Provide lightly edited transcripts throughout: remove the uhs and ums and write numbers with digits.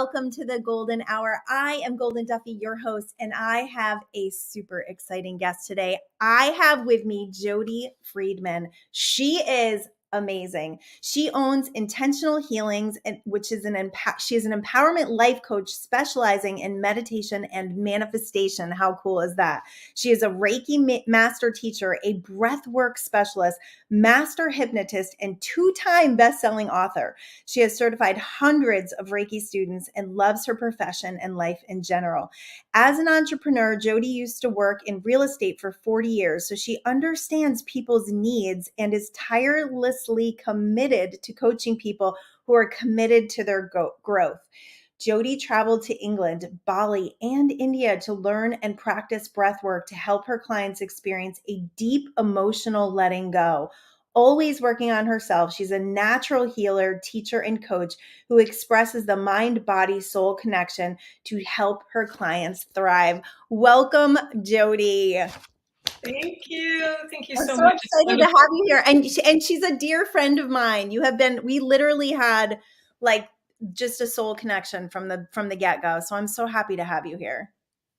welcome to the Golden Hour. I am Golden Duffy, your host, and I have a super exciting guest today. I have with me Jodi Friedman. She is amazing. She owns Intentional Healings, which is she is an empowerment life coach specializing in meditation and manifestation. How cool is that? She is a Reiki master teacher, a breathwork specialist, master hypnotist, and two-time best-selling author. She has certified hundreds of Reiki students and loves her profession and life in general. As an entrepreneur, Jodi used to work in real estate for 40 years, so she understands people's needs and is tirelessly committed to coaching people who are committed to their growth. Jodi traveled to England, Bali, and India to learn and practice breathwork to help her clients experience a deep emotional letting go. Always working on herself, she's a natural healer, teacher, and coach who expresses the mind-body-soul connection to help her clients thrive. Welcome, Jodi. Thank you. Thank you so I'm so much. excited to have you here. And she's a dear friend of mine. We literally had like just a soul connection from the get-go. So I'm so happy to have you here.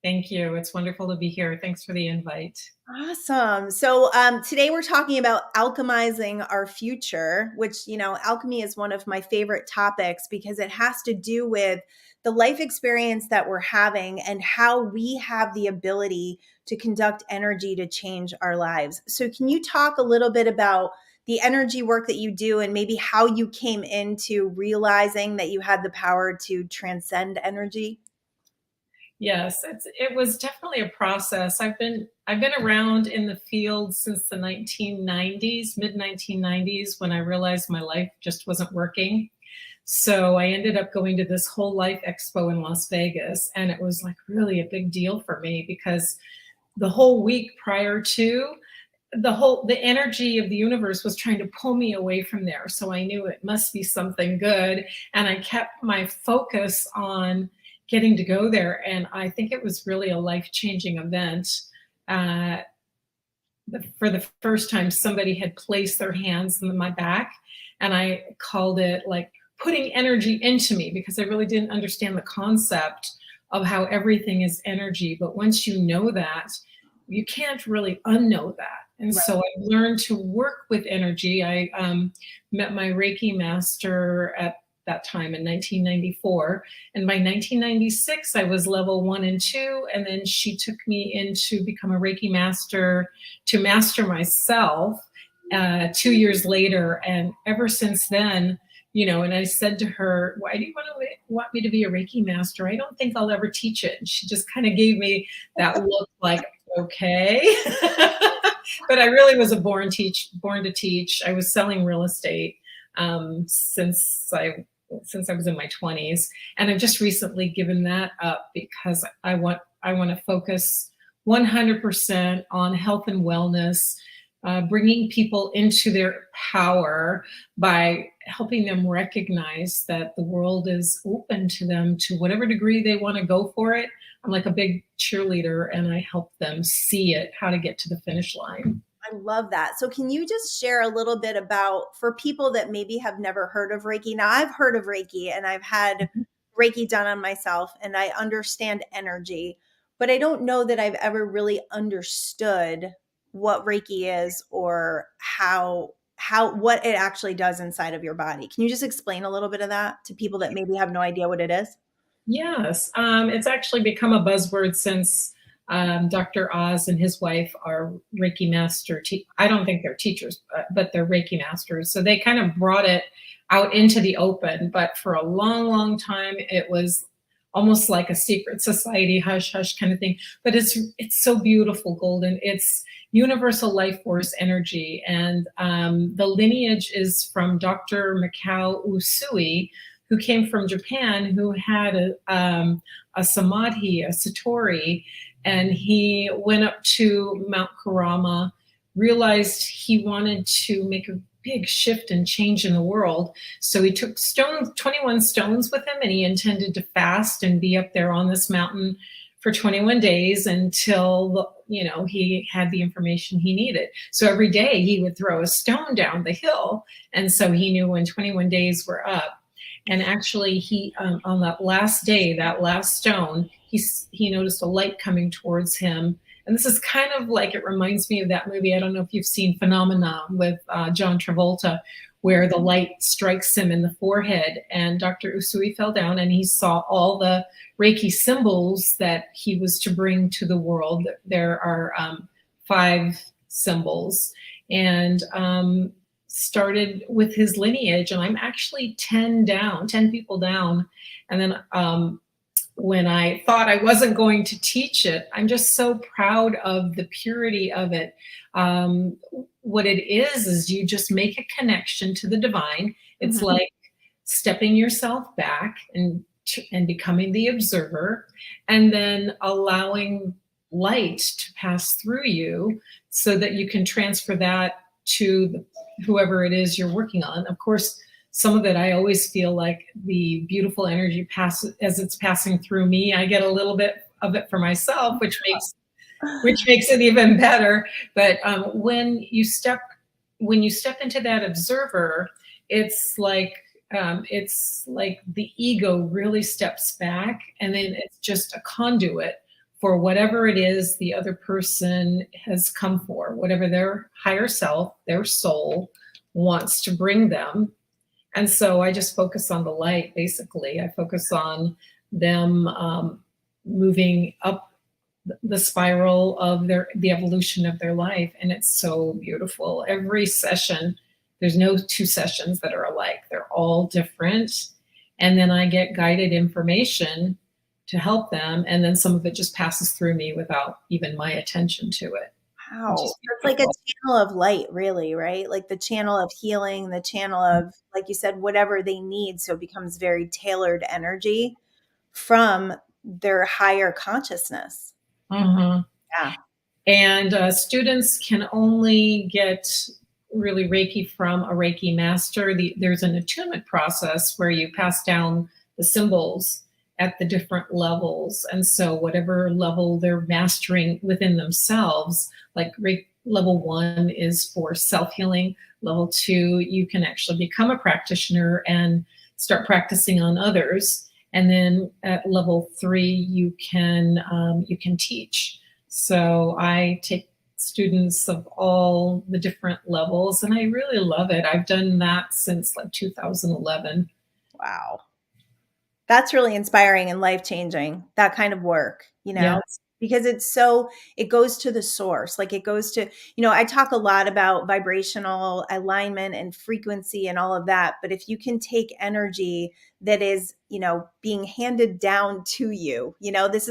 Thank you. It's wonderful to be here. Thanks for the invite. Awesome. So today we're talking about alchemizing our future, which, alchemy is one of my favorite topics because it has to do with the life experience that we're having and how we have the ability to conduct energy to change our lives. So can you talk a little bit about the energy work that you do and maybe how you came into realizing that you had the power to transcend energy? Yes, it was definitely a process. I've been around in the field since the 1990s, mid 1990s, when I realized my life just wasn't working. So I ended up going to this whole life expo in Las Vegas, and it was like really a big deal for me because the whole week prior to the energy of the universe was trying to pull me away from there. So I knew it must be something good. And I kept my focus on getting to go there. And I think it was really a life-changing event. For the first time, somebody had placed their hands on my back, and I called it like putting energy into me because I really didn't understand the concept of how everything is energy. But once you know that, you can't really unknow that. And right. So I learned to work with energy. I met my Reiki master at that time in 1994. And by 1996, I was level 1 and 2. And then she took me in to become a Reiki master, to master myself 2 years later. And ever since then, and I said to her, why do you want me to be a Reiki master? I don't think I'll ever teach it. And she just kind of gave me that look like, okay. But I really was born to teach. I was selling real estate since I was in my 20s, and I've just recently given that up because I want to focus 100% on health and wellness, bringing people into their power by helping them recognize that the world is open to them to whatever degree they want to go for it. I'm like a big cheerleader, and I help them see it, how to get to the finish line. I love that. So can you just share a little bit about, for people that maybe have never heard of Reiki? Now, I've heard of Reiki and I've had Reiki done on myself and I understand energy, but I don't know that I've ever really understood what Reiki is or what it actually does inside of your body. Can you just explain a little bit of that to people that maybe have no idea what it is? Yes, it's actually become a buzzword since Dr. Oz and his wife are Reiki master. I don't think they're teachers, but they're Reiki masters. So they kind of brought it out into the open. But for a long, long time, it was almost like a secret society, hush, hush kind of thing. But it's so beautiful, Goldyn. It's universal life force energy. And the lineage is from Dr. Mikao Usui, who came from Japan, who had a samadhi, a satori, and he went up to Mount Karama, realized he wanted to make a big shift and change in the world. So he took 21 stones with him, and he intended to fast and be up there on this mountain for 21 days until, he had the information he needed. So every day he would throw a stone down the hill. And so he knew when 21 days were up. And actually, he on that last day, that last stone, he noticed a light coming towards him. And this is kind of like, it reminds me of that movie. I don't know if you've seen Phenomena with John Travolta, where the light strikes him in the forehead. And Dr. Usui fell down and he saw all the Reiki symbols that he was to bring to the world. There are 5 symbols, and started with his lineage. And I'm actually 10 people down. And then when I thought I wasn't going to teach it, I'm just so proud of the purity of it. What it is you just make a connection to the divine. It's like stepping yourself back and becoming the observer, and then allowing light to pass through you so that you can transfer that to whoever it is you're working on. Of course, some of it, I always feel like the beautiful energy passes as it's passing through me. I get a little bit of it for myself, which makes it even better. But when you step into that observer, it's like the ego really steps back, and then it's just a conduit for whatever it is the other person has come for, whatever their higher self, their soul wants to bring them. And so I just focus on the light, basically. I focus on them moving up the spiral of the evolution of their life. And it's so beautiful. Every session, there's no 2 sessions that are alike. They're all different. And then I get guided information to help them. And then some of it just passes through me without even my attention to it. Wow. It's like a channel of light, really, right? Like the channel of healing, the channel of, like you said, whatever they need. So it becomes very tailored energy from their higher consciousness. Yeah. And students can only get really Reiki from a Reiki master. There's an attunement process where you pass down the symbols at the different levels. And so whatever level they're mastering within themselves, like level 1 is for self-healing. Level 2, you can actually become a practitioner and start practicing on others. And then at level 3, you can teach. So I take students of all the different levels, and I really love it. I've done that since like 2011. Wow. That's really inspiring and life-changing, that kind of work, Yes. because it goes to the source. Like it goes to, I talk a lot about vibrational alignment and frequency and all of that. But if you can take energy that is, being handed down to you, this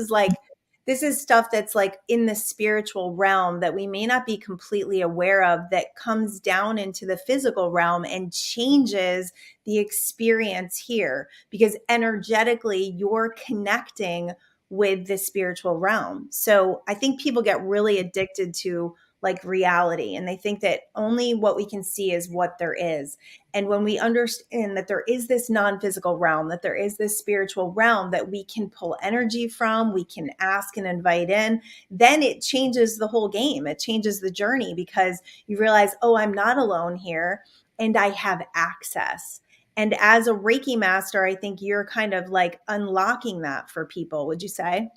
is stuff that's like in the spiritual realm that we may not be completely aware of, that comes down into the physical realm and changes the experience here, because energetically you're connecting with the spiritual realm. So I think people get really addicted to like reality, and they think that only what we can see is what there is. And when we understand that there is this non-physical realm, that there is this spiritual realm that we can pull energy from, we can ask and invite in, then it changes the whole game. It changes the journey, because you realize, oh, I'm not alone here and I have access. And as a Reiki master, I think you're kind of like unlocking that for people, would you say?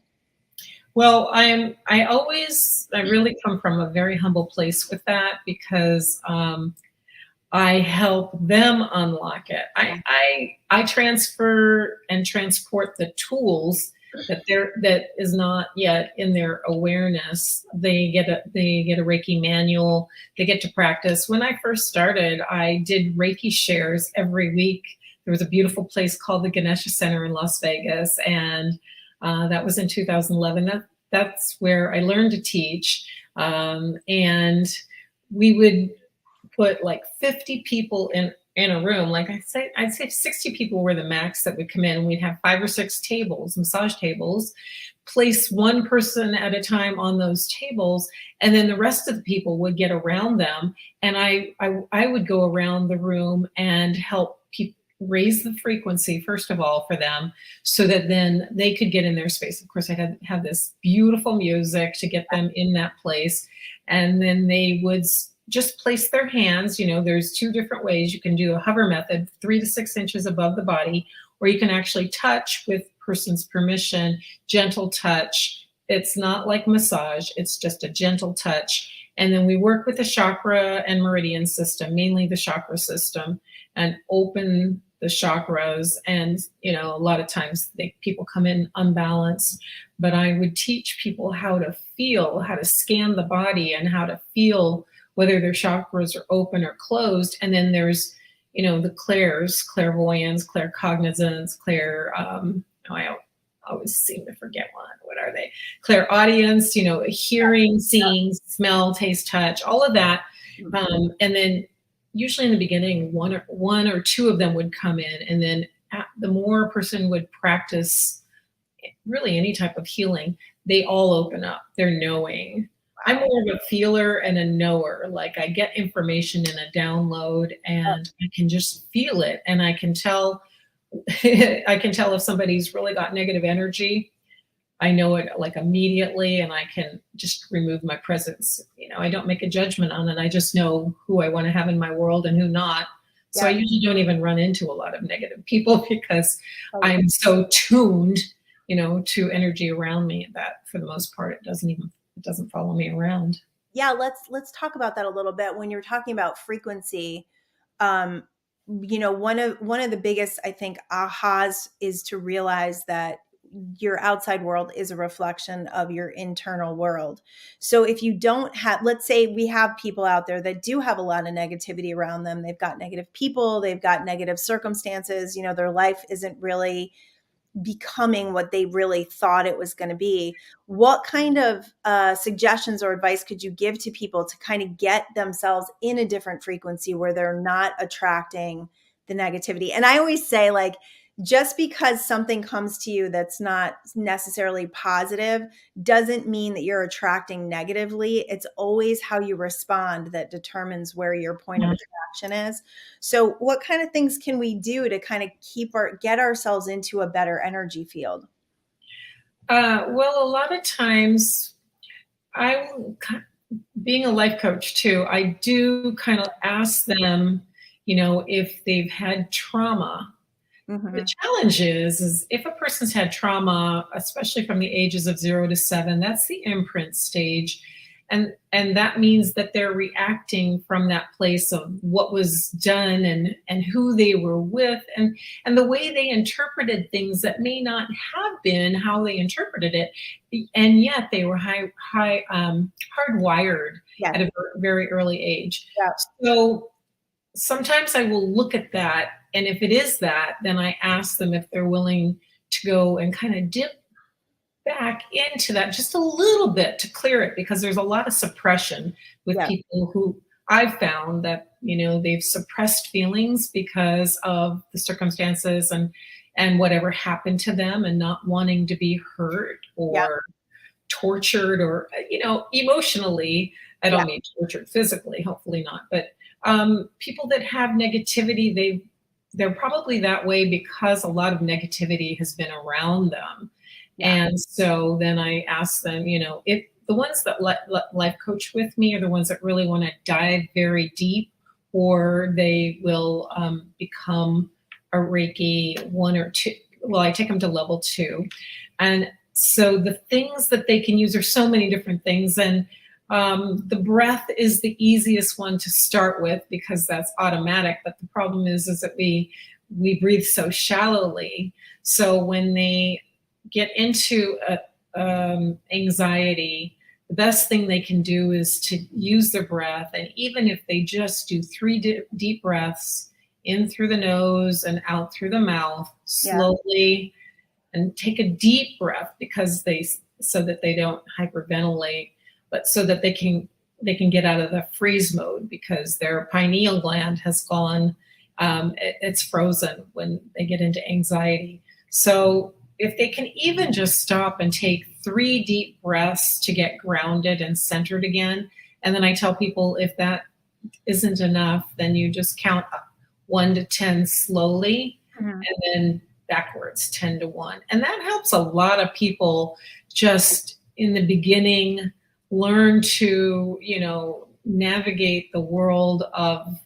Well, I really come from a very humble place with that, because I help them unlock it. I transfer and transport the tools that is not yet in their awareness. They get a Reiki manual. They get to practice. When I first started, I did Reiki shares every week. There was a beautiful place called the Ganesha Center in Las Vegas, and that was in 2011. That's where I learned to teach, and we would put like 50 people in a room. Like I'd say 60 people were the max that would come in. We'd have 5 or 6 tables, massage tables, place one person at a time on those tables, and then the rest of the people would get around them. And I would go around the room and help people raise the frequency, first of all, for them, so that then they could get in their space. Of course, I had have this beautiful music to get them in that place. And then they would just place their hands, there's two different ways. You can do a hover method, 3 to 6 inches above the body, or you can actually touch with person's permission, gentle touch. It's not like massage, it's just a gentle touch. And then we work with the chakra and meridian system, mainly the chakra system, and open the chakras. And, a lot of times people come in unbalanced, but I would teach people how to feel, how to scan the body and how to feel whether their chakras are open or closed. And then there's, the clairs, clairvoyance, claircognizance, I always seem to forget one. What are they? Clairaudience, hearing, seeing, smell, taste, touch, all of that. And then usually in the beginning, one or two of them would come in. And then the more a person would practice really any type of healing, they all open up. They're knowing. I'm more of a feeler and a knower. Like I get information in a download and I can just feel it. And I can tell if somebody's really got negative energy. I know it like immediately, and I can just remove my presence. I don't make a judgment on it. I just know who I want to have in my world and who not. So I usually don't even run into a lot of negative people because I'm so tuned, to energy around me that for the most part, it doesn't follow me around. Yeah. Let's talk about that a little bit. When you're talking about frequency, one of the biggest, I think, ahas is to realize that your outside world is a reflection of your internal world. So if you don't have, let's say we have people out there that do have a lot of negativity around them. They've got negative people, they've got negative circumstances, their life isn't really becoming what they really thought it was going to be. What kind of suggestions or advice could you give to people to kind of get themselves in a different frequency where they're not attracting the negativity? And I always say, like, just because something comes to you that's not necessarily positive doesn't mean that you're attracting negatively. It's always how you respond that determines where your point of attraction is. So what kind of things can we do to kind of get ourselves into a better energy field? Well, a lot of times being a life coach too, I do kind of ask them, if they've had trauma. The challenge is if a person's had trauma, especially from the ages of 0 to 7, that's the imprint stage. And that means that they're reacting from that place of what was done and who they were with and the way they interpreted things that may not have been how they interpreted it. And yet they were hardwired at a very early age. Yeah. So sometimes I will look at that. And if it is that, then I ask them if they're willing to go and kind of dip back into that just a little bit to clear it, because there's a lot of suppression with people who I've found that, they've suppressed feelings because of the circumstances and whatever happened to them and not wanting to be hurt or tortured or, emotionally. I don't mean tortured physically, hopefully not, but people that have negativity, they're probably that way because a lot of negativity has been around them. And so then I ask them, if the ones that life coach with me are the ones that really want to dive very deep, or they will become a Reiki 1 or 2. Well, I take them to level 2. And so the things that they can use are so many different things. And the breath is the easiest one to start with because that's automatic. But the problem is that we breathe so shallowly. So when they get into anxiety, the best thing they can do is to use their breath. And even if they just do 3 deep breaths in through the nose and out through the mouth slowly, and take a deep breath so that they don't hyperventilate, but so that they can get out of the freeze mode because their pineal gland has gone, it's frozen when they get into anxiety. So if they can even just stop and take 3 deep breaths to get grounded and centered again. And then I tell people if that isn't enough, then you just count 1 to 10 slowly and then backwards 10 to 1. And that helps a lot of people just in the beginning learn to, navigate the world of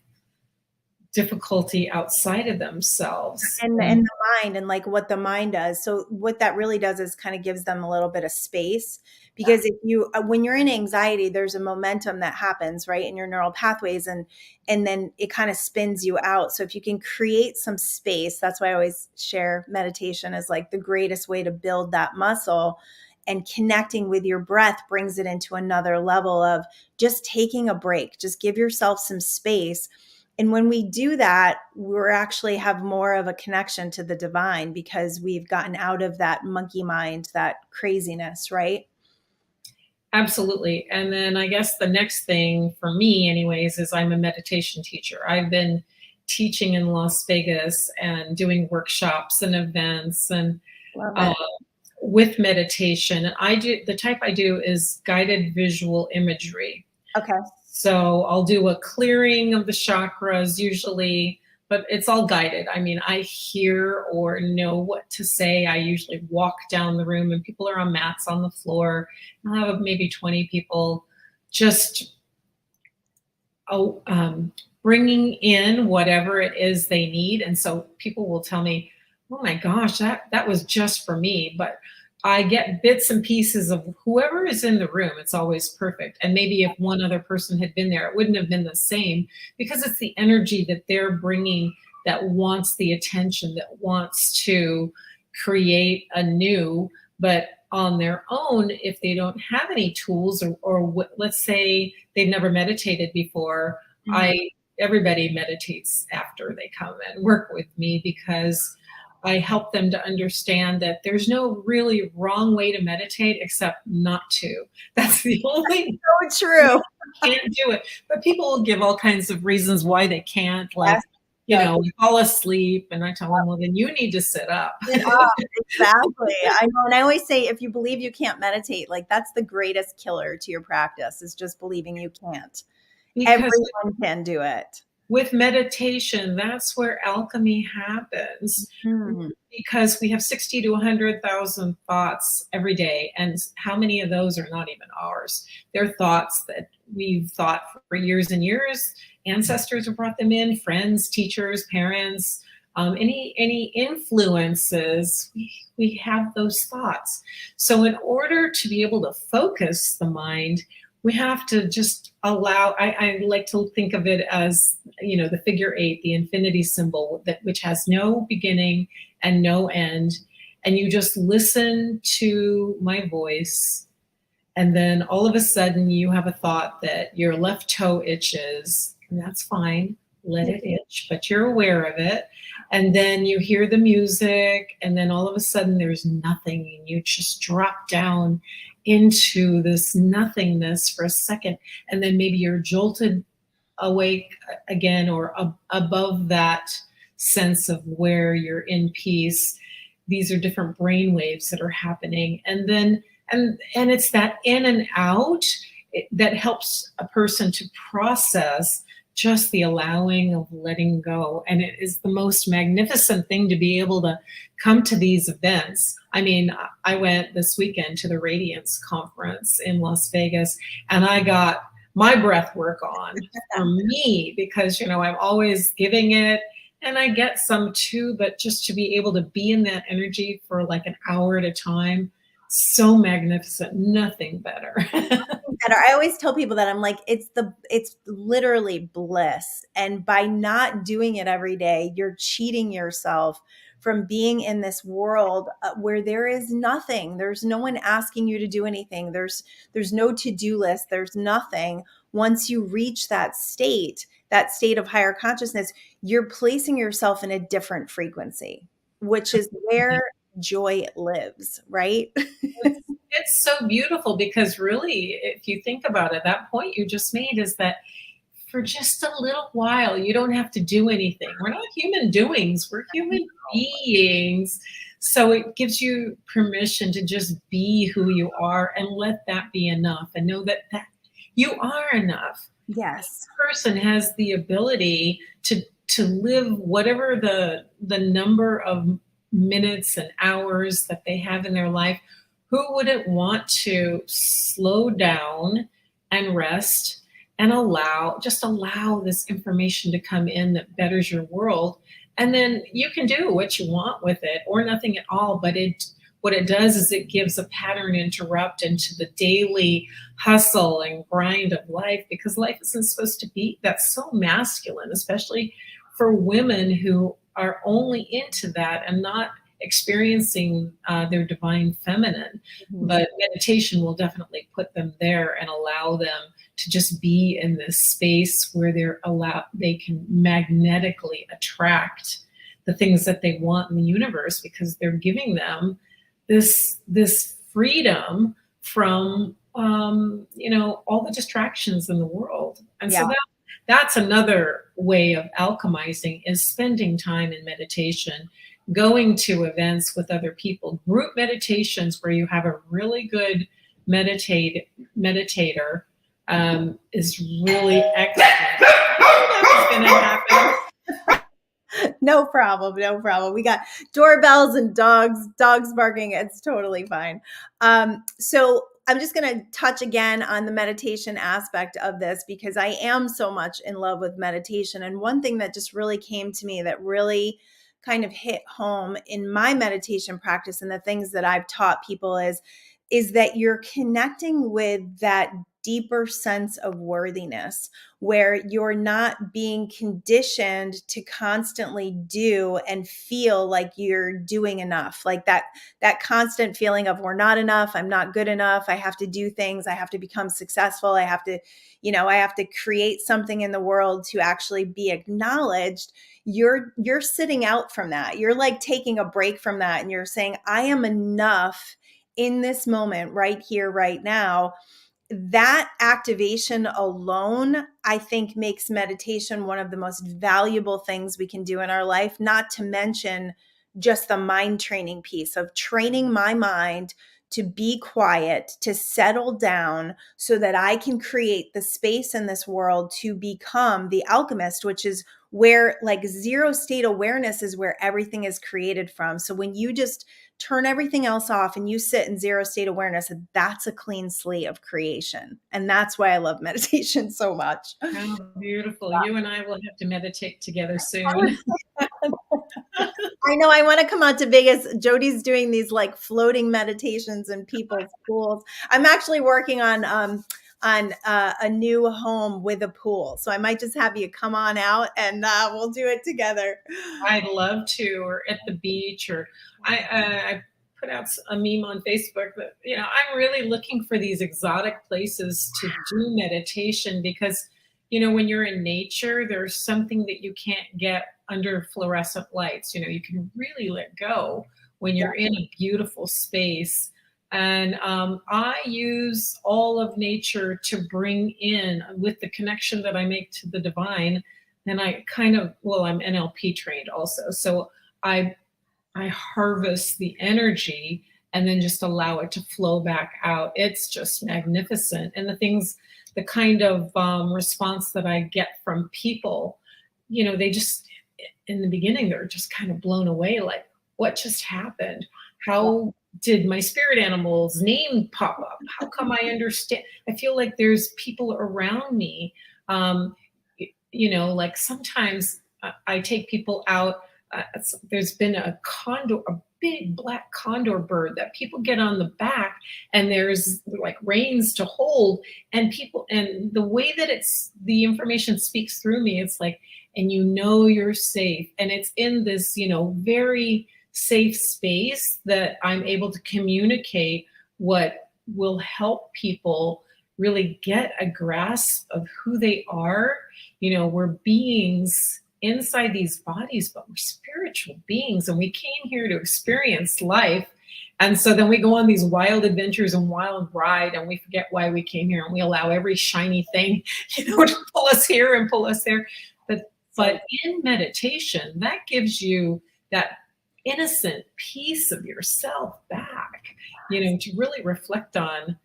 difficulty outside of themselves. And the mind, and like what the mind does. So what that really does is kind of gives them a little bit of space, because if you when you're in anxiety, there's a momentum that happens right in your neural pathways, and then it kind of spins you out. So if you can create some space, that's why I always share meditation as like the greatest way to build that muscle. And connecting with your breath brings it into another level of just taking a break. Just give yourself some space. And when we do that, we're actually have more of a connection to the divine, because we've gotten out of that monkey mind, that craziness, right? Absolutely. And then I guess the next thing for me, anyways, is I'm a meditation teacher. I've been teaching in Las Vegas and doing workshops and events and Love uh, it. with meditation. I do the type I do is guided visual imagery. Okay. So I'll do a clearing of the chakras usually, but it's all guided. I mean, I hear or know what to say. I usually walk down the room and people are on mats on the floor. I'll have maybe 20 people just bringing in whatever it is they need. And so people will tell me, oh my gosh, that was just for me. But I get bits and pieces of whoever is in the room. It's always perfect. And maybe if one other person had been there, it wouldn't have been the same, because it's the energy that they're bringing that wants the attention, that wants to create anew. But on their own, if they don't have any tools, or let's say they've never meditated before, everybody meditates after they come and work with me, because I help them to understand that there's no really wrong way to meditate except not to. That's the only So true. can't do it. But people will give all kinds of reasons why they can't, like, Yes. we fall asleep, and I tell them, well, then you need to sit up. Exactly. I know. And I always say, if you believe you can't meditate, like that's the greatest killer to your practice, is just believing you can't. Because Everyone can do it. with meditation, that's where alchemy happens, because we have 60 to 100,000 thoughts every day. And how many of those are not even ours? They're thoughts that we've thought for years and years. Ancestors have brought them in, friends, teachers, parents, any influences, we have those thoughts. So in order to be able to focus the mind, we have to just allow, I like to think of it as, the figure 8, the infinity symbol, which has no beginning and no end. And you just listen to my voice. And then all of a sudden you have a thought that your left toe itches, and that's fine. Let it itch, but you're aware of it. And then you hear the music, and then all of a sudden there's nothing, and you just drop down into this nothingness for a second. And then maybe you're jolted awake again, or above that sense of where you're in peace. These are different brain waves that are happening. And then, and it's that in and out that helps a person to process just the allowing of letting go. And it is the most magnificent thing to be able to come to these events. I mean, I went this weekend to the Radiance Conference in Las Vegas, and I got my breath work on for me, because, I'm always giving it, and I get some too, but just to be able to be in that energy for like an hour at a time, so magnificent, nothing better. I always tell people that I'm like, it's literally bliss. And by not doing it every day, you're cheating yourself from being in this world where there is nothing. There's no one asking you to do anything. There's no to-do list. There's nothing. Once you reach that state of higher consciousness, you're placing yourself in a different frequency, which is where joy lives, right? It's so beautiful, because really, if you think about it, that point you just made is that for just a little while, you don't have to do anything. We're not human doings, we're human beings. So it gives you permission to just be who you are, and let that be enough, and know that you are enough. Yes. This person has the ability to live whatever the number of minutes and hours that they have in their life. Who wouldn't want to slow down and rest and allow this information to come in that betters your world. And then you can do what you want with it or nothing at all. But what it does is it gives a pattern interrupt into the daily hustle and grind of life, because life isn't supposed to be that's so masculine, especially for women who are only into that and not experiencing their divine feminine. Mhm. But meditation will definitely put them there and allow them to just be in this space where they can magnetically attract the things that they want in the universe, because they're giving them this freedom from all the distractions in the world. And Yeah. so that's another way of alchemizing, is spending time in meditation, going to events with other people, group meditations where you have a really good meditator, is really excellent. That was going to happen. No problem. No problem. We got doorbells and dogs barking. It's totally fine. So I'm just going to touch again on the meditation aspect of this, because I am so much in love with meditation. And one thing that just really came to me that really kind of hit home in my meditation practice and the things that I've taught people is that you're connecting with that deeper sense of worthiness, where you're not being conditioned to constantly do and feel like you're doing enough. Like that constant feeling of we're not enough, I'm not good enough, I have to do things, I have to become successful, I have to create something in the world to actually be acknowledged. You're sitting out from that. You're like taking a break from that, and you're saying, I am enough in this moment, right here, right now. That activation alone, I think, makes meditation one of the most valuable things we can do in our life, not to mention just the mind training piece of training my mind to be quiet, to settle down so that I can create the space in this world to become the alchemist, which is where like zero state awareness is where everything is created from. So when you just turn everything else off and you sit in zero state awareness, that's a clean slate of creation. And that's why I love meditation so much. How beautiful. You and I will have to meditate together soon. I know I want to come out to Vegas. Jodi's doing these like floating meditations in people's pools. I'm actually working on a new home with a pool. So I might just have you come on out and we'll do it together. I'd love to, or at the beach, or I put out a meme on Facebook that, I'm really looking for these exotic places to do meditation, because, when you're in nature, there's something that you can't get under fluorescent lights. You can really let go when you're in a beautiful space. And I use all of nature to bring in, with the connection that I make to the divine. And I'm NLP trained also. So I harvest the energy and then just allow it to flow back out. It's just magnificent. And the kind of response that I get from people, they just, in the beginning, they're just kind of blown away. Like, what just happened? How did my spirit animal's name pop up? How come I understand? I feel like there's people around me. Like sometimes I take people out. There's been a big black condor bird that people get on the back, and there's like reins to hold, and the way that the information speaks through me, it's like, and you're safe, and it's in this, very safe space that I'm able to communicate what will help people really get a grasp of who they are. We're beings inside these bodies, but we're spiritual beings, and we came here to experience life. And so then we go on these wild adventures and wild ride, and we forget why we came here, and we allow every shiny thing, to pull us here and pull us there. But in meditation, that gives you that innocent piece of yourself back, to really reflect on,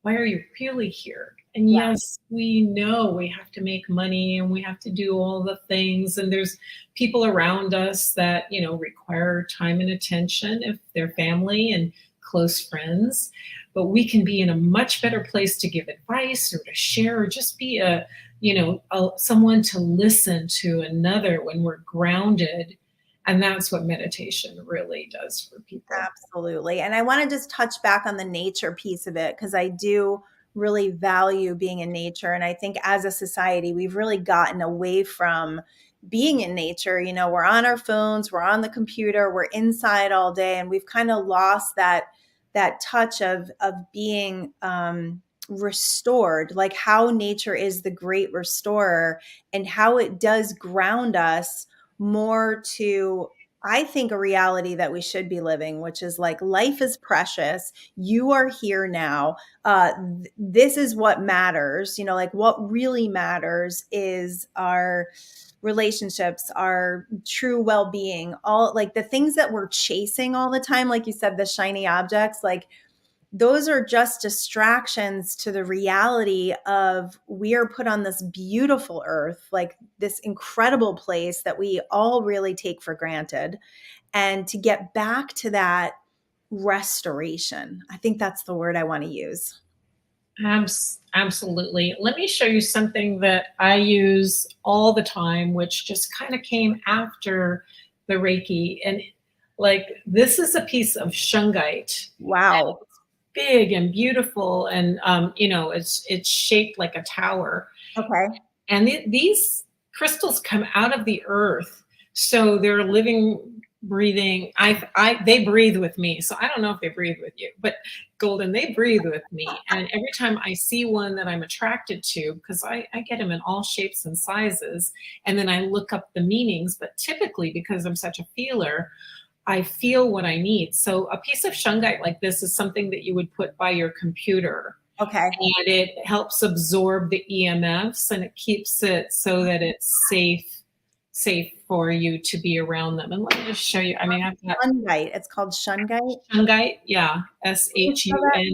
why are you really here? And yes, we know we have to make money and we have to do all the things. And there's people around us that, require time and attention if they're family. And close friends, but we can be in a much better place to give advice or to share or just be someone to listen to another when we're grounded. And that's what meditation really does for people. Absolutely. And I want to just touch back on the nature piece of it because I do really value being in nature. And I think as a society, we've really gotten away from being in nature. You know, we're on our phones, we're on the computer, we're inside all day, and we've kind of lost that touch of being restored, like how nature is the great restorer and how it does ground us more to, I think, a reality that we should be living, which is like life is precious. You are here now. This is what matters. You know, like what really matters is our relationships, our true well being, all like the things that we're chasing all the time. Like you said, the shiny objects, like those are just distractions to the reality of we are put on this beautiful earth, like this incredible place that we all really take for granted. And to get back to that restoration, I think that's the word I want to use. Absolutely. Let me show you something that I use all the time, which just kind of came after the Reiki. And like, this is a piece of shungite. Wow. Big and beautiful, and it's shaped like a tower. Okay. And these crystals come out of the earth, so they're living, breathing. They breathe with me, so I don't know if they breathe with you, but Goldyn, they breathe with me. And every time I see one that I'm attracted to, because I get them in all shapes and sizes, and then I look up the meanings. But typically, because I'm such a feeler, I feel what I need. So a piece of shungite like this is something that you would put by your computer. Okay. And it helps absorb the EMFs, and it keeps it so that it's safe for you to be around them. And let me just show you. I mean, I've got Shungite. It's called shungite. shungite. Yeah. SHUNGITE.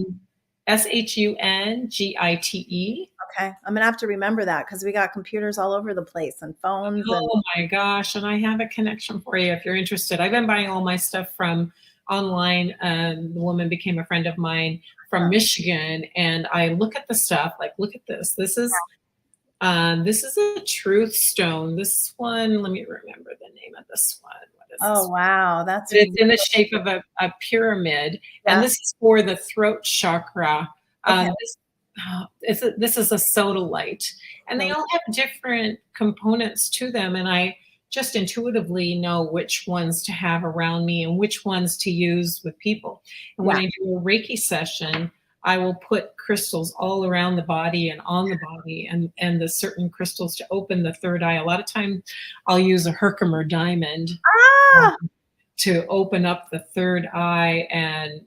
Okay. I'm going to have to remember that because we got computers all over the place and phones. Oh my gosh. And I have a connection for you if you're interested. I've been buying all my stuff from online. The woman became a friend of mine from Michigan. And I look at the stuff, like, look at this. This is a truth stone. This one, let me remember the name of this one. What is this? Oh, wow. It's in the shape of a pyramid. Yeah. And this is for the throat chakra. Okay. This is a sodalite, and they all have different components to them. And I just intuitively know which ones to have around me and which ones to use with people. And when I do a Reiki session, I will put crystals all around the body and on the body, and the certain crystals to open the third eye. A lot of time I'll use a Herkimer diamond to open up the third eye, and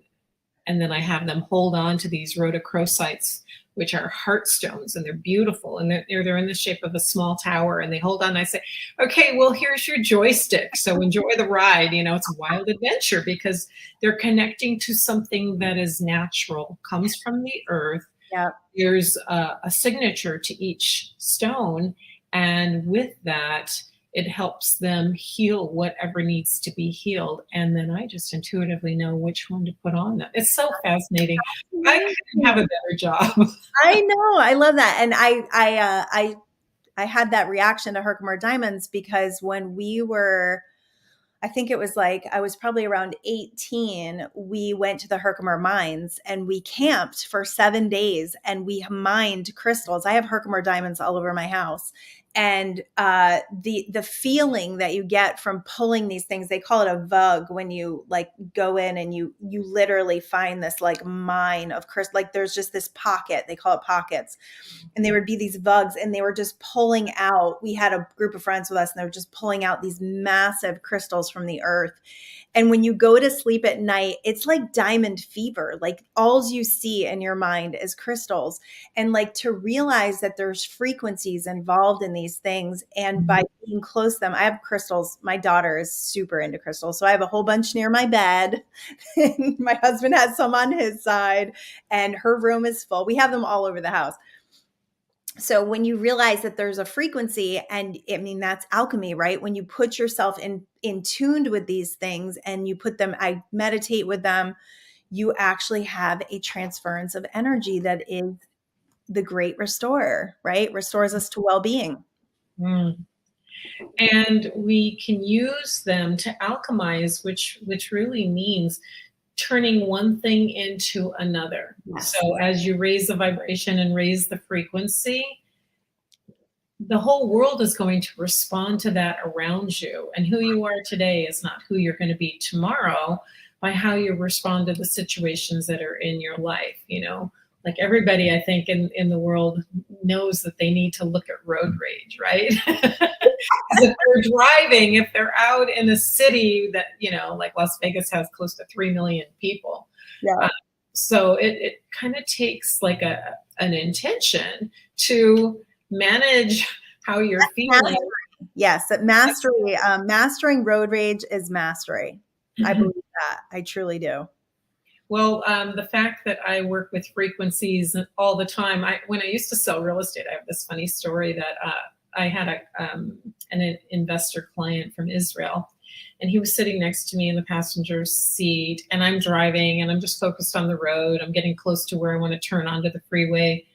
then I have them hold on to these rhodochrosites, which are heart stones, and they're beautiful, and they're in the shape of a small tower, and they hold on. I say, okay, well, here's your joystick, so enjoy the ride. You know, it's a wild adventure because they're connecting to something that is natural, comes from the earth. Yep. There's a signature to each stone, and with that, it helps them heal whatever needs to be healed. And then I just intuitively know which one to put on them. It's so fascinating. I couldn't have a better job. I know. I love that. And I had that reaction to Herkimer diamonds because when we were, I think it was like, I was probably around 18. We went to the Herkimer mines and we camped for 7 days and we mined crystals. I have Herkimer diamonds all over my house. And the feeling that you get from pulling these things, they call it a vug when you like go in and you literally find this like mine of crystal. Like there's just this pocket, they call it pockets. And there would be these vugs and they were just pulling out. We had a group of friends with us and they were just pulling out these massive crystals from the earth. And when you go to sleep at night, it's like diamond fever. Like all you see in your mind is crystals. And like to realize that there's frequencies involved in these things. And by being close to them, I have crystals. My daughter is super into crystals. So I have a whole bunch near my bed. And my husband has some on his side and her room is full. We have them all over the house. So when you realize that there's a frequency, and I mean, that's alchemy, right? When you put yourself in tuned with these things and you put them, I meditate with them, you actually have a transference of energy that is the great restorer, right? Restores us to well-being. Mm. And we can use them to alchemize, which really means turning one thing into another. Yes. So as you raise the vibration and raise the frequency, the whole world is going to respond to that around you. And who you are today is not who you're going to be tomorrow by how you respond to the situations that are in your life. You know, like everybody, I think, in the world knows that they need to look at road rage, right? If they're driving, if they're out in a city that, you know, like Las Vegas has close to 3 million people. Yeah. So it kind of takes like an intention to manage how you're feeling. Mastery. Yes, that mastery, mastering road rage is mastery. I believe that. I truly do. Well, the fact that I work with frequencies all the time, when I used to sell real estate, I have this funny story that I had an investor client from Israel, and he was sitting next to me in the passenger seat, and I'm driving, and I'm just focused on the road. I'm getting close to where I want to turn onto the freeway.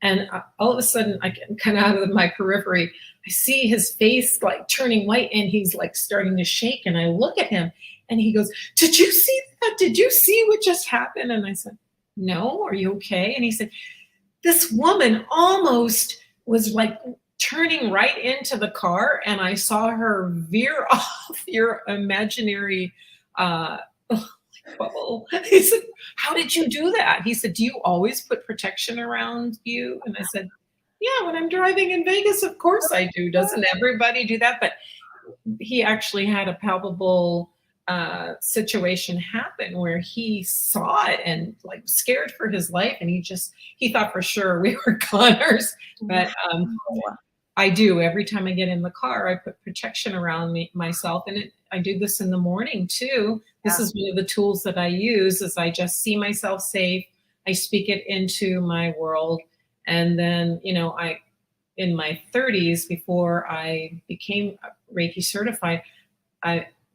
And all of a sudden, I get kind of out of my periphery. I see his face like turning white, and he's like starting to shake. And I look at him, and he goes, "Did you see that? Did you see what just happened?" And I said, "No, are you okay?" And he said, "This woman almost was like turning right into the car, and I saw her veer off your imaginary bubble." He said, "How did you do that?" He said, "Do you always put protection around you?" And I said, "Yeah, when I'm driving in Vegas, of course I do. Doesn't everybody do that?" But he actually had a palpable situation happen where he saw it and like scared for his life, and he thought for sure we were goners. But I do. Every time I get in the car, I put protection around myself. And I do this in the morning too. This is one of the tools that I use is I just see myself safe. I speak it into my world. And then, you know, in my 30s, before I became Reiki certified,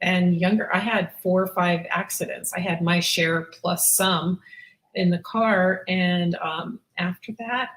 and younger, I had 4 or 5 accidents. I had my share plus some in the car. And after that,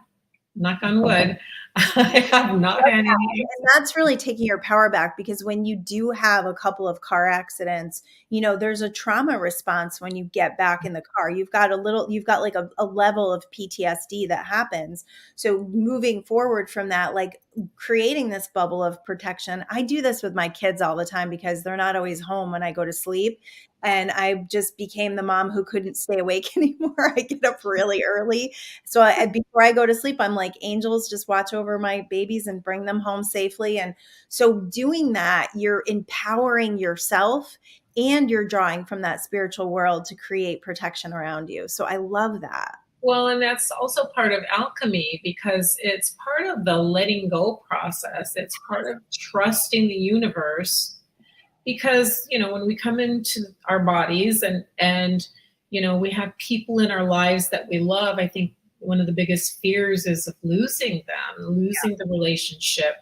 knock on wood, I have not had any. And that's really taking your power back, because when you do have a couple of car accidents, you know, there's a trauma response when you get back in the car. You've got like a level of PTSD that happens. So moving forward from that, like creating this bubble of protection. I do this with my kids all the time because they're not always home when I go to sleep. And I just became the mom who couldn't stay awake anymore. I get up really early. So before I go to sleep, I'm like, angels, just watch over my babies and bring them home safely. And so doing that, you're empowering yourself and you're drawing from that spiritual world to create protection around you. So I love that. Well, and that's also part of alchemy because it's part of the letting go process. It's part of trusting the universe. Because, you know, when we come into our bodies and, you know, we have people in our lives that we love, I think one of the biggest fears is of losing them, losing the relationship.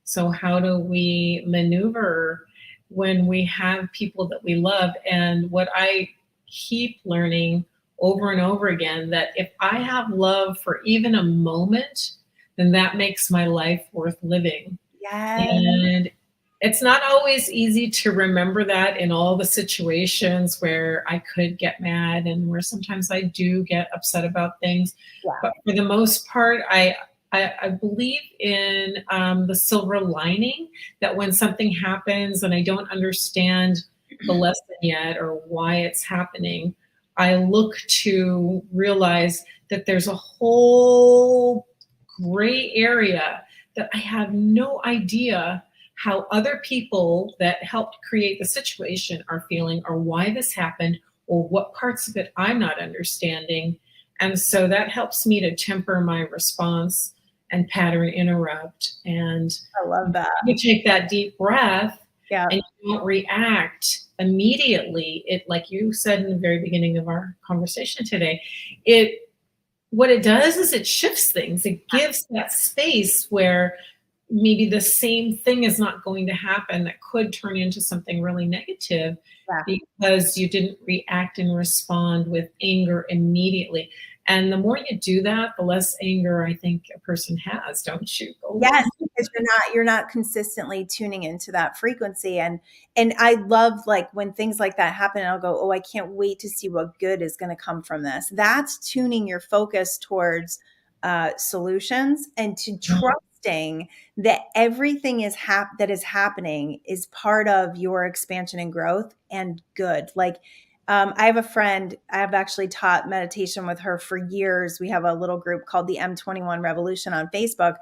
So how do we maneuver when we have people that we love? And what I keep learning over and over again, that if I have love for even a moment, then that makes my life worth living. Yes. And it's not always easy to remember that in all the situations where I could get mad and where sometimes I do get upset about things. Yeah. But for the most part, I believe in the silver lining, that when something happens and I don't understand the lesson yet or why it's happening, I look to realize that there's a whole gray area that I have no idea how other people that helped create the situation are feeling, or why this happened, or what parts of it I'm not understanding. And so that helps me to temper my response and pattern interrupt. And I love that. You take that deep breath, yeah, and you don't react immediately. It, like you said in the very beginning of our conversation today, what it does is it shifts things. It gives that space where maybe the same thing is not going to happen that could turn into something really negative Yeah. because you didn't react and respond with anger immediately. And the more you do that, the less anger I think a person has, don't you, Goldyn? Yes, because you're not consistently tuning into that frequency. And I love like when things like that happen, I'll go, oh, I can't wait to see what good is going to come from this. That's tuning your focus towards solutions and to trusting that everything that is happening is part of your expansion and growth and good. Like I have a friend, I've actually taught meditation with her for years. We have a little group called the M21 Revolution on Facebook.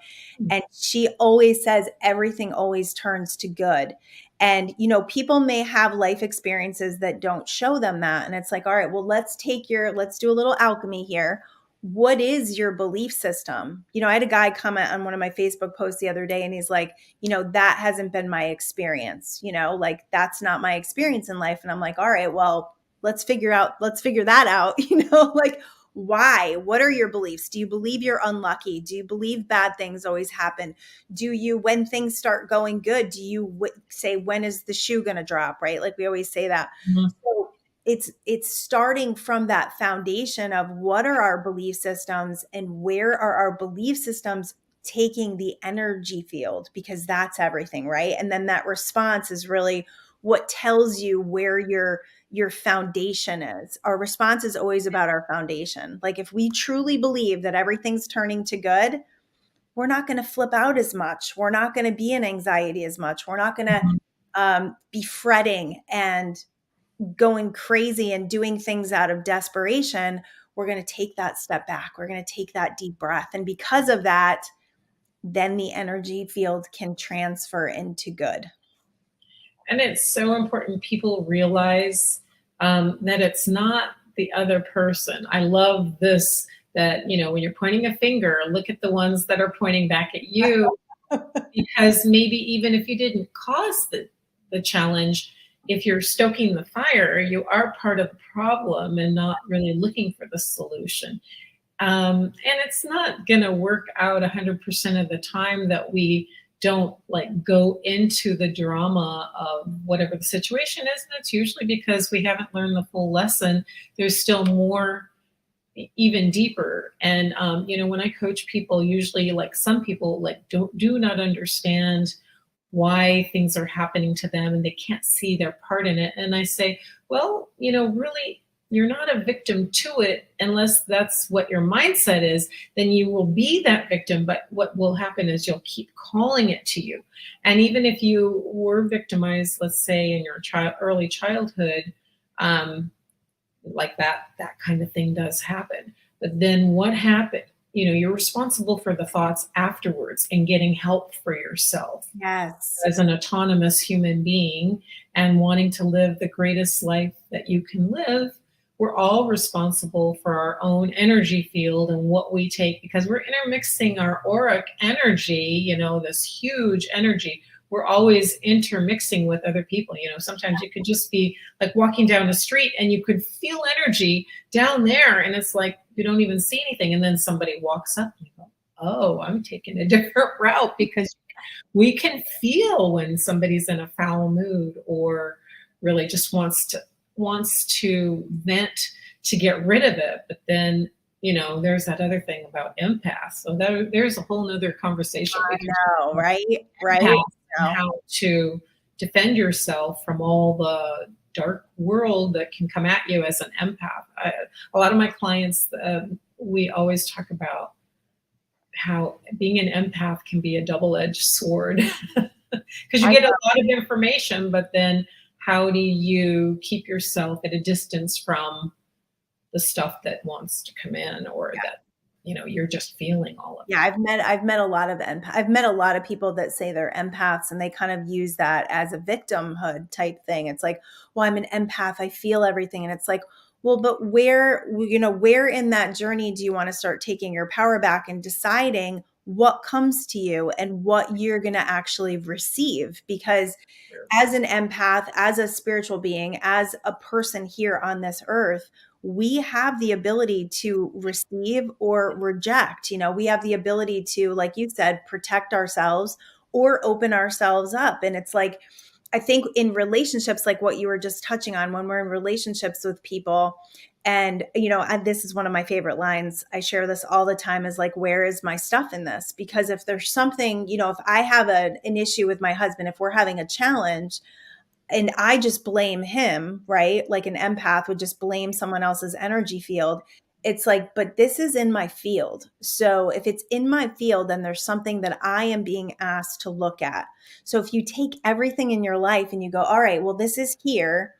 And she always says everything always turns to good. And, people may have life experiences that don't show them that. And it's like, all right, well, let's do a little alchemy here. What is your belief system? I had a guy comment on one of my Facebook posts the other day and he's like, that hasn't been my experience, like that's not my experience in life. And I'm like, all right, well, let's figure that out, like why? What are your beliefs? Do you believe you're unlucky? Do you believe bad things always happen? Do you, when things start going good, do you say, when is the shoe going to drop? Right? Like we always say that. Mhm. So it's starting from that foundation of what are our belief systems and where are our belief systems taking the energy field, because that's everything, right? And then that response is really what tells you where your foundation is. Our response is always about our foundation. Like if we truly believe that everything's turning to good, we're not going to flip out as much. We're not going to be in anxiety as much. We're not going to be fretting and going crazy and doing things out of desperation. We're going to take that step back. We're going to take that deep breath. And because of that, then the energy field can transfer into good. And it's so important people realize that it's not the other person. I love this, that, when you're pointing a finger, look at the ones that are pointing back at you, because maybe even if you didn't cause the challenge, if you're stoking the fire, you are part of the problem and not really looking for the solution. And it's not going to work out 100% of the time that we don't like go into the drama of whatever the situation is. And it's usually because we haven't learned the full lesson. There's still more, even deeper. And when I coach people, usually like some people like do not understand why things are happening to them and they can't see their part in it. And I say, well, really, you're not a victim to it unless that's what your mindset is. Then you will be that victim. But what will happen is you'll keep calling it to you. And even if you were victimized, let's say in your early childhood, like that kind of thing does happen. But then what happened? You're responsible for the thoughts afterwards and getting help for yourself Yes. as an autonomous human being and wanting to live the greatest life that you can live. We're all responsible for our own energy field and what we take, because we're intermixing our auric energy, this huge energy. We're always intermixing with other people. Sometimes you could just be like walking down the street and you could feel energy down there. And it's like, you don't even see anything. And then somebody walks up and you go, oh, I'm taking a different route, because we can feel when somebody's in a foul mood or really just wants to vent to get rid of it. But then, there's that other thing about empaths. So there's a whole nother conversation. I know, right? Right. And how to defend yourself from all the dark world that can come at you as an empath. A lot of my clients, we always talk about how being an empath can be a double-edged sword, because you get a lot of information, but then how do you keep yourself at a distance from the stuff that wants to come in, or that you're just feeling all of it. Yeah, I've met a lot of I've met a lot of people that say they're empaths and they kind of use that as a victimhood type thing. It's like, well, I'm an empath, I feel everything. And it's like, well, but where in that journey do you want to start taking your power back and deciding what comes to you and what you're going to actually receive? Because as an empath, as a spiritual being, as a person here on this earth, we have the ability to receive or reject. We have the ability to, like you said, protect ourselves or open ourselves up. And it's like, I think in relationships, like what you were just touching on, when we're in relationships with people, and, this is one of my favorite lines. I share this all the time, is like, where is my stuff in this? Because if there's something, if I have an issue with my husband, if we're having a challenge, and I just blame him, right? Like an empath would just blame someone else's energy field. It's like, but this is in my field. So if it's in my field, then there's something that I am being asked to look at. So if you take everything in your life and you go, all right, well, this is here.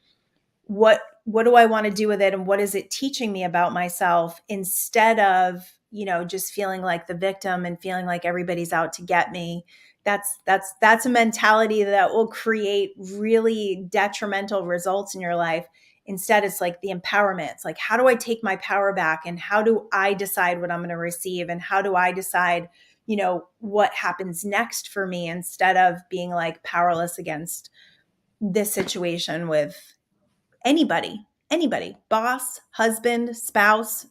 What do I want to do with it? And what is it teaching me about myself, instead of, just feeling like the victim and feeling like everybody's out to get me. That's a mentality that will create really detrimental results in your life. Instead, it's like the empowerment. It's like, how do I take my power back, and how do I decide what I'm going to receive, and how do I decide, what happens next for me, instead of being like powerless against this situation with anybody, boss, husband, spouse,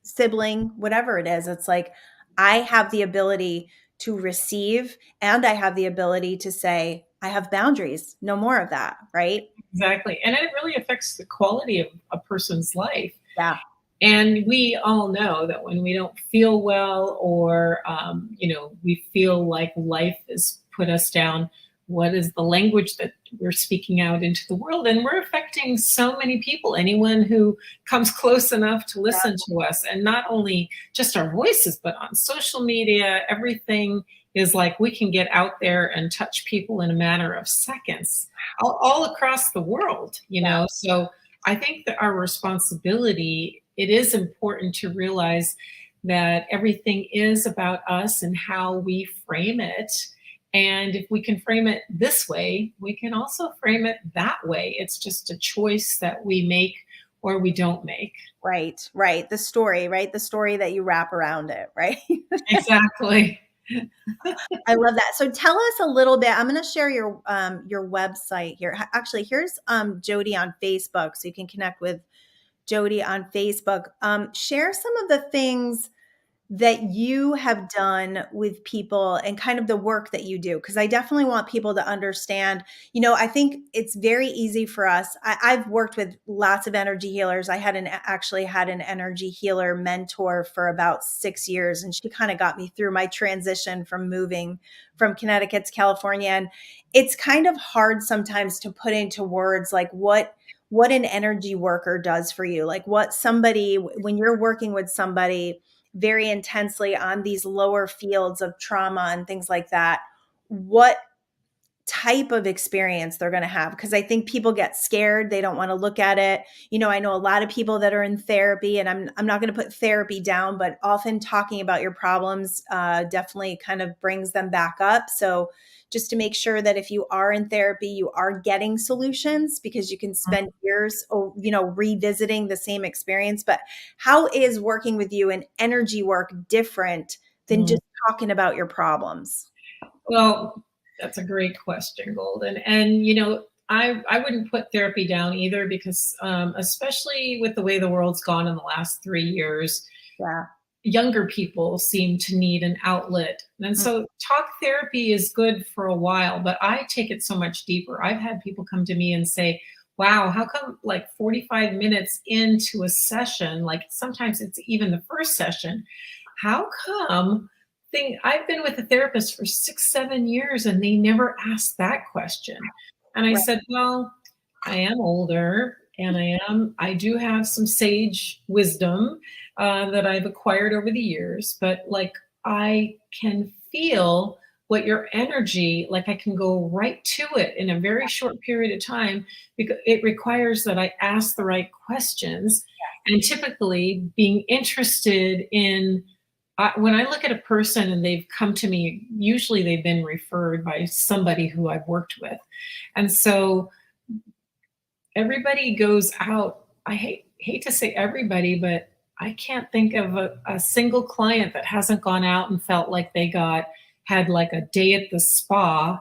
sibling, whatever it is. It's like, I have the ability to receive, and I have the ability to say, I have boundaries, no more of that. Right. Exactly. And it really affects the quality of a person's life. Yeah. And we all know that when we don't feel well, or, we feel like life has put us down, what is the language that we're speaking out into the world? And we're affecting so many people, anyone who comes close enough to listen to us. And not only just our voices, but on social media, everything is like, we can get out there and touch people in a matter of seconds, all across the world, So I think that our responsibility, it is important to realize that everything is about us and how we frame it. And if we can frame it this way, we can also frame it that way. It's just a choice that we make or we don't make. Right. The story, right? The story that you wrap around it, right? Exactly. I love that. So tell us a little bit. I'm going to share your website here. Actually, here's Jodi on Facebook, so you can connect with Jodi on Facebook. Share some of the things that you have done with people, and kind of the work that you do. Because I definitely want people to understand, I think it's very easy for us. I've worked with lots of energy healers. I actually had an energy healer mentor for about 6 years, and she kind of got me through my transition from moving from Connecticut to California. And it's kind of hard sometimes to put into words like what an energy worker does for you, like what somebody, when you're working with somebody very intensely on these lower fields of trauma and things like that, what type of experience they're going to have. Because I think people get scared. They don't want to look at it. I know a lot of people that are in therapy, and I'm not going to put therapy down, but often talking about your problems definitely kind of brings them back up. So just to make sure that if you are in therapy, you are getting solutions, because you can spend years, revisiting the same experience. But how is working with you in energy work different than just talking about your problems? Well, that's a great question, Goldyn. And, I wouldn't put therapy down either, because especially with the way the world's gone in the last 3 years, Yeah. younger people seem to need an outlet. And so talk therapy is good for a while, but I take it so much deeper. I've had people come to me and say, wow, how come like 45 minutes into a session, like sometimes it's even the first session, how come I've been with a therapist for 6, 7 years and they never asked that question? And I said, well, I am older, and I do have some sage wisdom that I've acquired over the years, but like I can feel what your energy, like I can go right to it in a very short period of time, because it requires that I ask the right questions. And typically being interested in, when I look at a person and they've come to me, usually they've been referred by somebody who I've worked with. And so everybody goes out. I hate to say everybody, but I can't think of a single client that hasn't gone out and felt like they had like a day at the spa,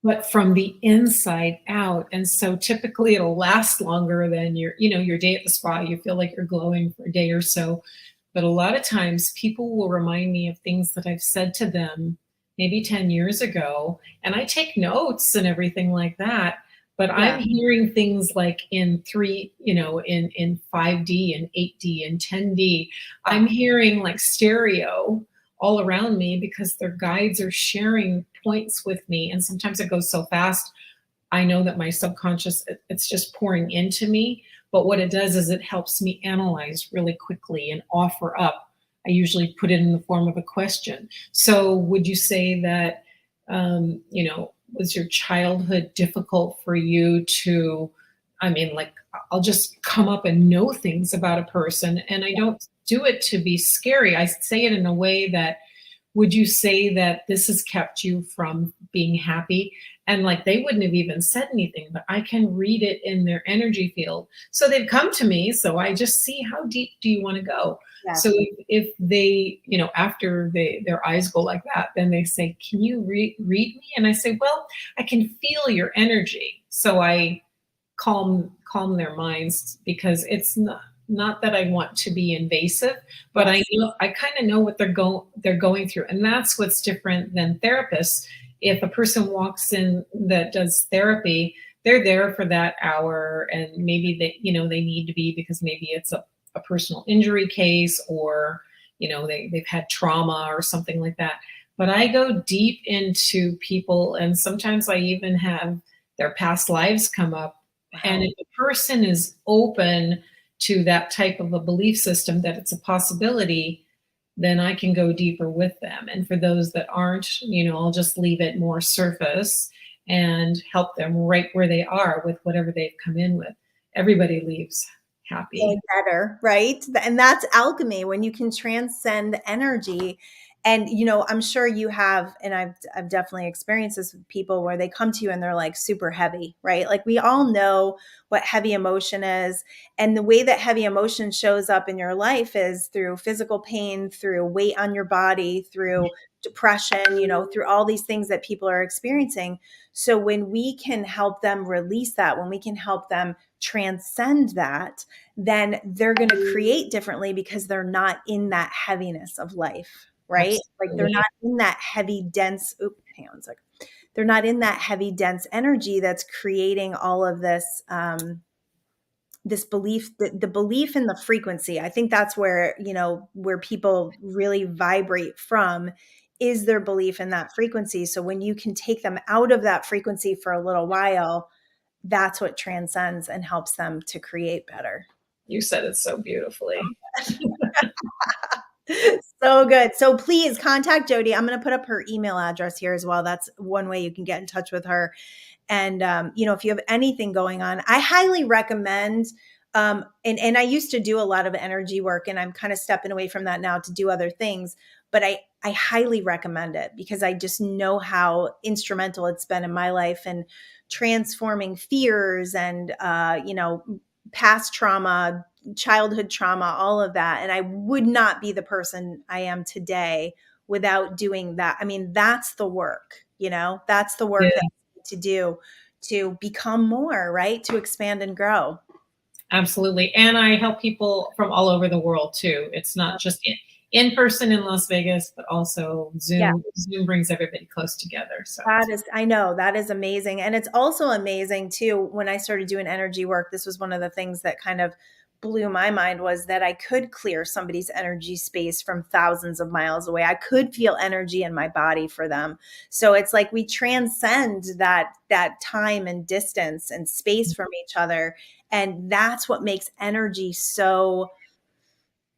but from the inside out. And so typically it'll last longer than your day at the spa. You feel like you're glowing for a day or so. But a lot of times people will remind me of things that I've said to them, maybe 10 years ago, and I take notes and everything like that. But I'm Yeah. hearing things like in three, in 5D and 8D and 10D. I'm Wow. hearing like stereo all around me because their guides are sharing points with me. And sometimes it goes so fast, I know that my subconscious, it's just pouring into me. But what it does is it helps me analyze really quickly and offer up. I usually put it in the form of a question. So would you say that, was your childhood difficult for you to, I mean, like, I'll just come up and know things about a person, and I don't do it to be scary. I say it in a way that, would you say that this has kept you from being happy? And like, they wouldn't have even said anything, but I can read it in their energy field. So they've come to me. So I just see, how deep do you want to go? So Yes. if they, after their eyes go like that, then they say, can you read me? And I say, well, I can feel your energy. So I calm their minds, because it's not that I want to be invasive, but Yes. I kind of know what they're going through, and that's what's different than therapists. If a person walks in that does therapy, they're there for that hour, and maybe they need to be, because maybe it's a personal injury case, or they've had trauma or something like that. But I go deep into people, and sometimes I even have their past lives come up. And Wow. if a person is open to that type of a belief system, that it's a possibility, then I can go deeper with them. And for those that aren't, I'll just leave it more surface and help them right where they are with whatever they've come in with. Everybody leaves Feeling happy. better, right? And that's alchemy, when you can transcend energy. And I'm sure you have, and I've definitely experienced this with people where they come to you and they're like super heavy, right? Like, we all know what heavy emotion is, and the way that heavy emotion shows up in your life is through physical pain, through weight on your body, through depression, through all these things that people are experiencing. So when we can help them release that, when we can help them transcend that, then they're going to create differently, because they're not in that heaviness of life, right? Like, they're not Absolutely. in that heavy, dense, hang on a second. They're not in that heavy, dense energy that's creating all of this, this belief, the belief in the frequency. I think that's where, where people really vibrate from, is their belief in that frequency. So when you can take them out of that frequency for a little while, that's what transcends and helps them to create better. You said it so beautifully. So good. So please contact Jodi. I'm going to put up her email address here as well. That's one way you can get in touch with her. And if you have anything going on, I highly recommend. And I used to do a lot of energy work, and I'm kind of stepping away from that now to do other things. But I highly recommend it, because I just know how instrumental it's been in my life, and transforming fears and past trauma, childhood trauma, all of that. And I would not be the person I am today without doing that. I mean, that's the work, that's the work that Yeah, I need to do to become more, right? To expand and grow. absolutely. And I help people from all over the world too. It's not just in person in Las Vegas, but also Yeah. Zoom. Zoom brings everybody close together. So That is, I know, that is amazing. And it's also amazing too, when I started doing energy work, this was one of the things that kind of blew my mind, was that I could clear somebody's energy space from thousands of miles away. I could feel energy in my body for them. So it's like we transcend that time and distance and space from each other. And that's what makes energy so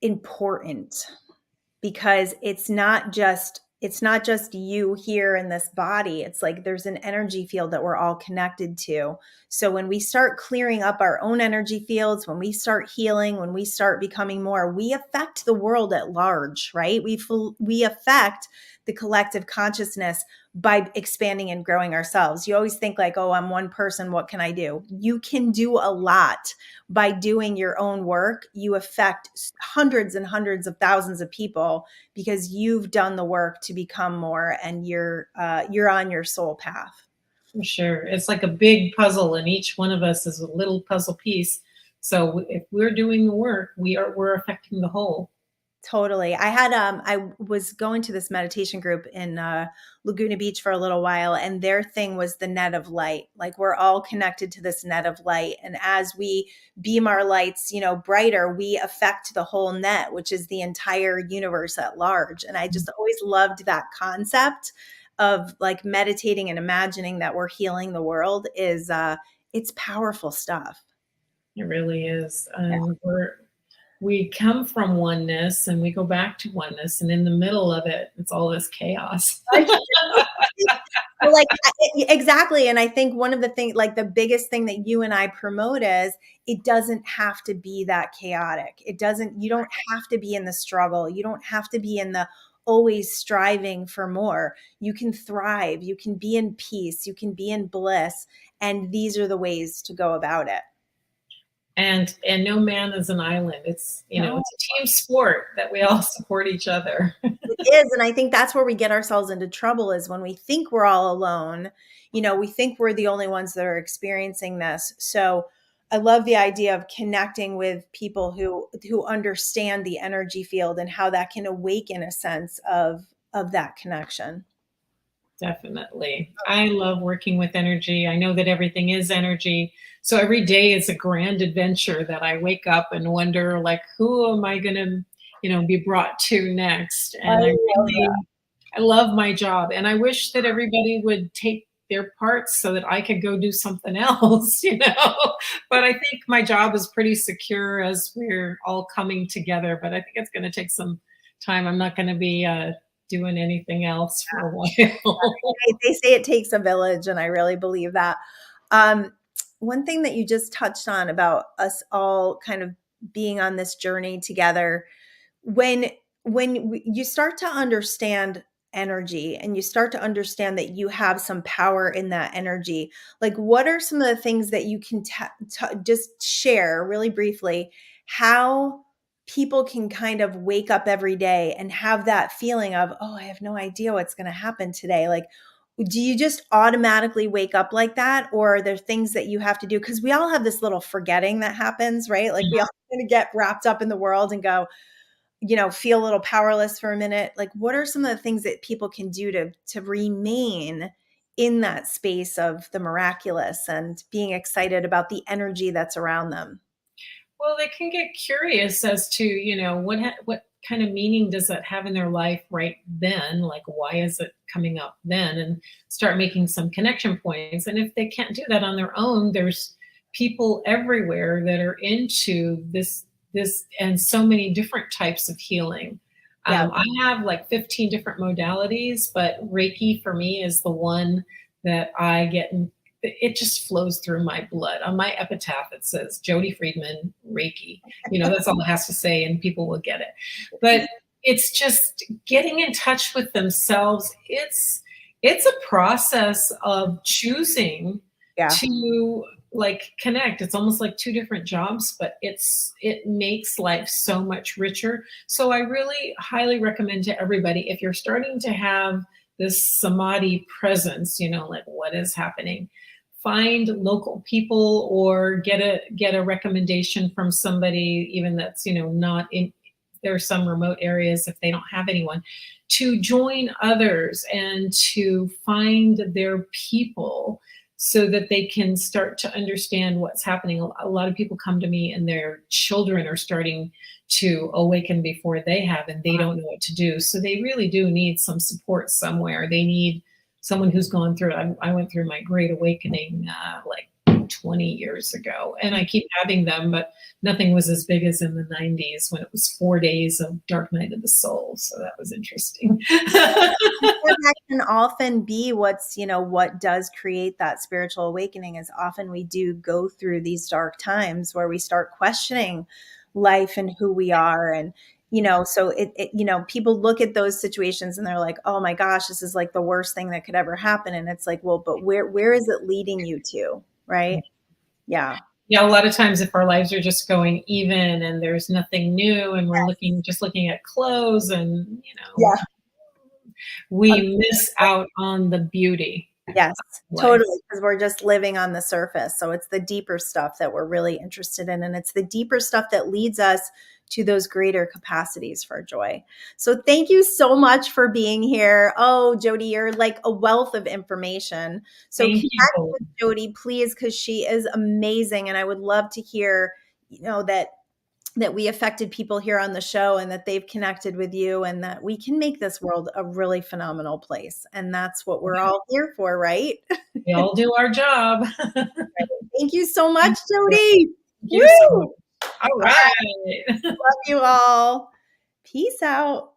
important, because it's not just you here in this body. It's like there's an energy field that we're all connected to. So when we start clearing up our own energy fields, when we start healing, when we start becoming more, we affect the world at large, right? We affect the collective consciousness by expanding and growing ourselves. You always think like, oh, I'm one person, what can I do? You can do a lot. By doing your own work, you affect hundreds and hundreds of thousands of people, because you've done the work to become more, and you're on your soul path. for sure, it's like a big puzzle, and each one of us is a little puzzle piece. So if we're doing the work, we're affecting the whole. Totally. I was going to this meditation group in Laguna Beach for a little while, and their thing was the net of light. Like we're all connected to this net of light. And as we beam our lights, brighter, we affect the whole net, which is the entire universe at large. And I just always loved that concept of like meditating and imagining that we're healing the world is it's powerful stuff. It really is. Yeah. We come from oneness and we go back to oneness, and in the middle of it, it's all this chaos. Well, like exactly. And I think one of the things, like the biggest thing that you and I promote is it doesn't have to be that chaotic. You don't have to be in the struggle. You don't have to be in the always striving for more. You can thrive. You can be in peace. You can be in bliss. And these are the ways to go about it. And no man is an island. It's, No. it's a team sport that we all support each other. It is. And I think that's where we get ourselves into trouble is when we think we're all alone. We think we're the only ones that are experiencing this. So I love the idea of connecting with people who understand the energy field and how that can awaken a sense of that connection. Definitely. I love working with energy. I know that everything is energy. So every day is a grand adventure that I wake up and wonder, like, who am I going to, be brought to next? And I love my job. And I wish that everybody would take their parts so that I could go do something else, But I think my job is pretty secure as we're all coming together. But I think it's going to take some time. I'm not going to be doing anything else for a while. They say it takes a village, and I really believe that. One thing that you just touched on about us all kind of being on this journey together, when you start to understand energy and you start to understand that you have some power in that energy, like what are some of the things that you can just share really briefly how people can kind of wake up every day and have that feeling of, oh, I have no idea what's going to happen today. Like, do you just automatically wake up like that? Or are there things that you have to do? Because we all have this little forgetting that happens, right? Like we all kind of get wrapped up in the world and go, feel a little powerless for a minute. Like what are some of the things that people can do to remain in that space of the miraculous and being excited about the energy that's around them? Well, they can get curious as to, what kind of meaning does that have in their life right then? Like, why is it coming up then? And start making some connection points. And if they can't do that on their own, there's people everywhere that are into this and so many different types of healing. Yeah. I have like 15 different modalities, but Reiki for me is the one that I get it just flows through my blood. On my epitaph, it says Jodi Friedman, Reiki. That's all it has to say, and people will get it. But it's just getting in touch with themselves. It's a process of choosing to like connect. It's almost like two different jobs, but it makes life so much richer. So I really highly recommend to everybody, if you're starting to have this samadhi presence, like what is happening, find local people or get a recommendation from somebody, even that's, not in, there are some remote areas if they don't have anyone, to join others and to find their people so that they can start to understand what's happening. A lot of people come to me and their children are starting to awaken before they have, and they don't know what to do. So they really do need some support somewhere. They need someone who's gone through it. I went through my Great Awakening like 20 years ago, and I keep having them, but nothing was as big as in the 90s when it was 4 days of Dark Night of the Soul. So that was interesting. That can often be what's, what does create that spiritual awakening is often we do go through these dark times where we start questioning life and who we are. And, so it people look at those situations and they're like, oh my gosh, this is like the worst thing that could ever happen. And it's like, well, but where is it leading you to? Right. Yeah. Yeah. A lot of times if our lives are just going even and there's nothing new and we're just looking at clothes and, we miss out on the beauty. Yes, life. totally, because we're just living on the surface. So it's the deeper stuff that we're really interested in. And it's the deeper stuff that leads us to those greater capacities for joy. So thank you so much for being here. Oh, Jodi, you're like a wealth of information. So Thank you connect both. with Jodi, please, because she is amazing. And I would love to hear, that we affected people here on the show and that they've connected with you and that we can make this world a really phenomenal place. And that's what we're all here for, right? We all do our job. Thank you so much, Thank Jodi. you so much. Woo! All All right. right. Love you all. Peace out.